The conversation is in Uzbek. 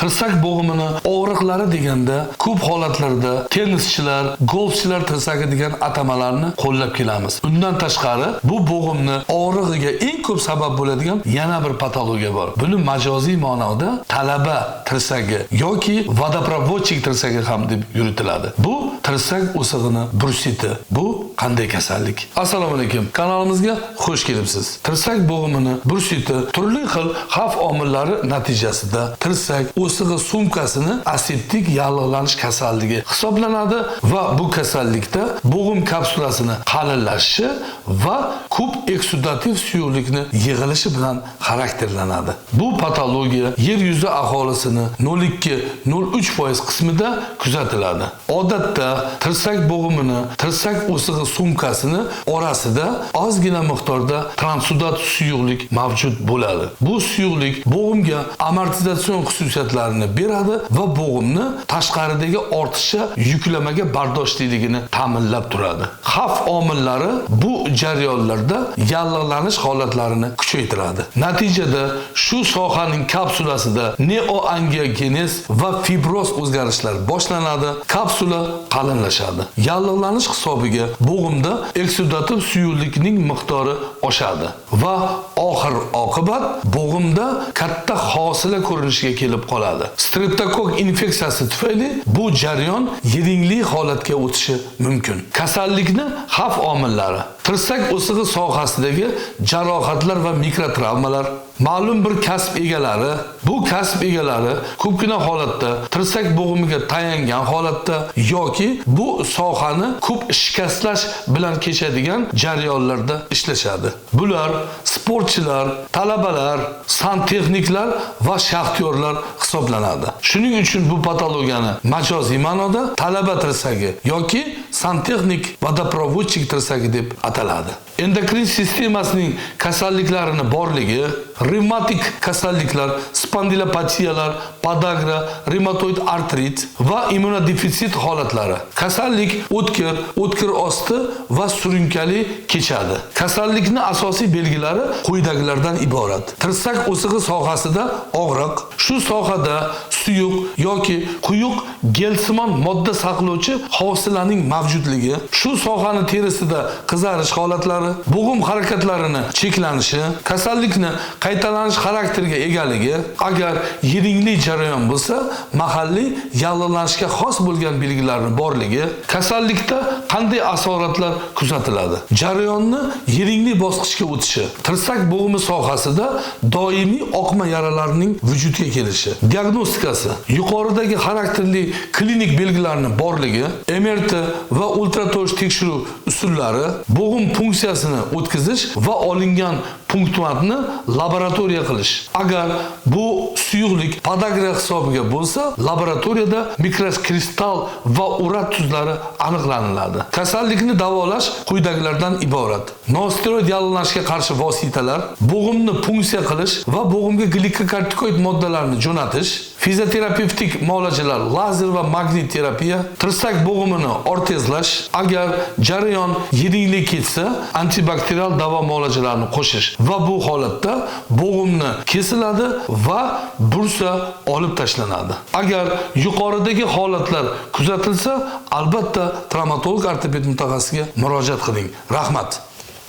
tirsak bo'g'imini og'riqlari deganda ko'p holatlarda tennischilar, golfchilar tirsagi degan atamalarni qo'llab kelamiz. Undan tashqari bu bo'g'imni og'rig'iga eng ko'p sabab bo'ladigan yana bir patologiya bor. Buni majoziy ma'noda talaba tirsagi yoki vodoprovodchik tirsagi ham deb yuritiladi. Bu tirsak o'sig'ini bursiti. Bu qanday kasallik? Assalomu alaykum. Kanalimizga xush kelibsiz. Tirsak bo'g'imini bursiti turli xil xavf omillari natijasida tirsak o'sig'i sumkasini aseptik yallig'lanish kasalligi hisoblanadi va bu kasallikda bo'g'im kapsulasini qalinlashishi va ko'p eksudativ suyuqlikni yig'ilishi bilan xarakterlanadi. Bu patologiya yer yuzi aholisini 0,2-0,3% qismida kuzatiladi. Odatda tirsak bo'g'imini, tirsak o'sig'i sumkasini orasida ozgina miqdorda transudat suyuqlik mavjud bo'ladi. Bu suyuqlik bo'g'imga amortizatsion xususiyatlarini beradi va bo'g'imni tashqaridagi ortiqcha yuklamaga bardoshliligini ta'minlab turadi. Xavf omillari bu jarayonlarda yallig'lanish holatlarini kuchaytiradi. Natijada shu sohaning kapsulasida neoangiogenez va fibroz o'zgarishlar boshlanadi. Kapsula qalinlashadi. Yallig'lanish hisobiga bo'g'imda eksudativ suyuqlikning miqdori oshadi va oxir oqibat bo'g'imda katta hosila ko'rinishiga kelib qoladi. Streptokok infeksiyasi tufayli bu jarayon yiringli holatga o'tishi mumkin. Kasallikni xavf omillari: tirsak o'sig'i sohasidagi jarohatlar va mikrotravmalar, ma'lum bir kasb egalari, bu kasb egalari ko'pgina holatda tirsak bo'g'imiga tayangan holatda yoki bu sohani ko'p shikastlash bilan kechadigan jarayonlarda ishlashadi. Bular sportchilar, talabalar, santexniklar va shaxtyorlar hisoblanadi. Shuning uchun bu patologiyani majoziy ma'noda talaba tirsagi yoki santexnik vodoprovodchik tirsagi deb ataladi. Endokrin sistemasining kasalliklarini borligi, revmatik kasalliklar, spondilopatiyalar, podagra, reumatoid artrit va immunodefitsit holatlari. Kasallik o'tkir osti va surunkali kechadi. Kasallikning asosiy belgilari quyidagilardan iborat. Tirsak o'sig'i sohasida og'riq, shu sohada suyuq yoki quyuq gelsimon modda saqlovchi hosilaning mavjudligi, shu sohani terisida qizarish holatlari, bo'g'im harakatlarini cheklanishi, kasallikni qaytalanish xarakteriga egaligi, agar yiringli jarayon bo'lsa, mahalliy yallig'lanishga xos bo'lgan belgilarning borligi, kasallikda qanday asoratlar kuzatiladi, jarayonni yiringli bosqichga o'tishi, tirsak bo'g'imi sohasida doimiy oqma yaralarning vujudga kelishi, diagnostikasi, yuqoridagi xarakterli klinik belgilarning borligi, MRT va ultratosh tekshiruv usullari, bo'g'im funksiyasini o'tkazish va olingan punktmatni laboratoriya qilish. Agar bu suyuqlik podagra hisobiga bo'lsa, laboratoriyada mikrokristal va urat tuzlari aniqlanadi. Kasallikni davolash quyidagilardan iborat: nosteroid yallig'lanishga qarshi vositalar, bo'g'imni funksiya qilish va bo'g'imga glikokortikoid moddalarni jo'natish, fizioterapevtik muolajalar, lazer va magnit terapiya, tirsak bo'g'imini ortezlash, agar jarayon yiringli ketsa, antibakterial davo muolajalarini qo'shish va bu holatda bo'g'imni kesiladi va bursa olib tashlanadi. Agar yuqoridagi holatlar kuzatilsa, albatta travmatolog ortoped mutaxassisiga murojaat qiling. Rahmat.